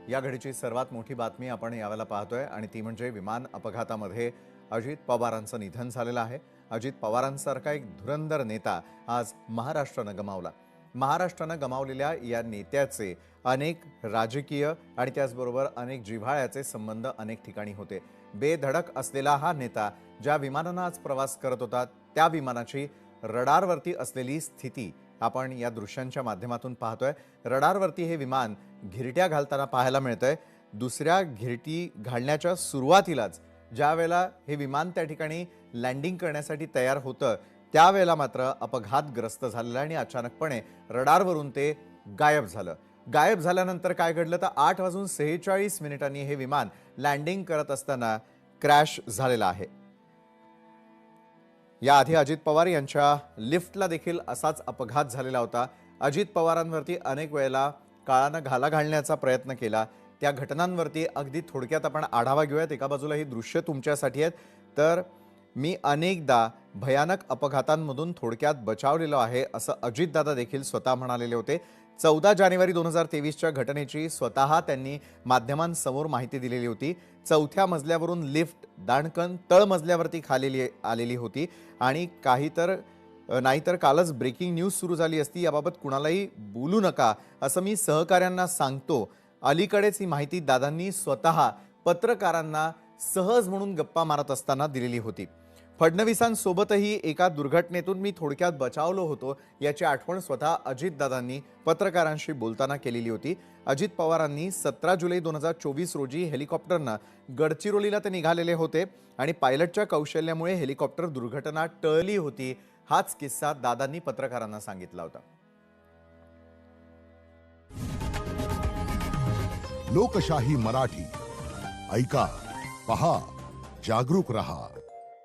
या घडीची सर्वात मोठी बातमी आपण यावेळेला पाहतोय आणि ती म्हणजे विमान अपघातामध्ये अजित पवारांचं निधन झालेलं आहे। अजित पवारांसारखा एक धुरंधर नेता आज महाराष्ट्रानं गमावला। महाराष्ट्रानं गमावलेल्या या नेत्याचे अनेक राजकीय आणि त्याचबरोबर अनेक जिव्हाळ्याचे संबंध अनेक ठिकाणी होते। बेधडक असलेला हा नेता ज्या विमानानं आज प्रवास करत होता त्या विमानाची रडारवरती असलेली स्थिती आपण या दृश्यांच्या माध्यमातून पाहतोय। रडारवरती हे विमान घिरट्या घालताना पाहायला मिळतंय। दुसऱ्या घिरटी घालण्याच्या सुरुवातीलाच ज्यावेळेला हे विमान त्या ठिकाणी लँडिंग करण्यासाठी तयार होतं त्यावेळेला मात्र अपघातग्रस्त झालेलं आणि अचानकपणे रडारवरून ते गायब झालं। गायब झाल्यानंतर काय घडलं तर 8:46 हे विमान लँडिंग करत असताना क्रॅश झालेलं आहे। याआधी अजित पवार यांच्या लिफ्टला देखील असाच अपघात झालेला होता। अजित पवारांवरती अनेक वेळेला काळानं घाला घालण्याचा प्रयत्न केला। त्या घटनांवरती अगदी थोडक्यात आपण आढावा घेऊयात। एका बाजूला ही दृश्य तुमच्यासाठी आहेत तर मी अनेकदा भयानक अपघातांमधून थोडक्यात बचावलेलो आहे असं अजितदादा देखील स्वतः म्हणालेले होते। 14 जानेवारी 2023च्या घटनेची स्वतः त्यांनी माध्यमांसमोर माहिती दिलेली होती। चौथ्या मजल्यावरून लिफ्ट दाणकन तळमजल्यावरती खाली आलेली होती आणि नाहीतर कालच ब्रेकिंग न्यूज सुरू झाली असती। याबाबत कुणालाही बोलू नका असं मी सहकाऱ्यांना सांगतो। अलीकडेच ही माहिती दादांनी स्वतः पत्रकारांना सहज म्हणून गप्पा मारत असताना दिलेली होती। फडणवीसांसोबतही एका दुर्घटनेतून मी थोडक्यात बचावलो होतो याची आठवण स्वतः अजितदादांनी पत्रकारांशी बोलताना केलेली होती। अजित पवारांनी 17 जुलै 2024 रोजी हेलिकॉप्टरनं गडचिरोलीला ते निघालेले होते आणि पायलटच्या कौशल्यामुळे हेलिकॉप्टर दुर्घटना टळली होती। हाच किस्सा दादांनी पत्रकारांना सांगितला होता। लोकशाही मराठी ऐका, पहा, जागरूक रहा।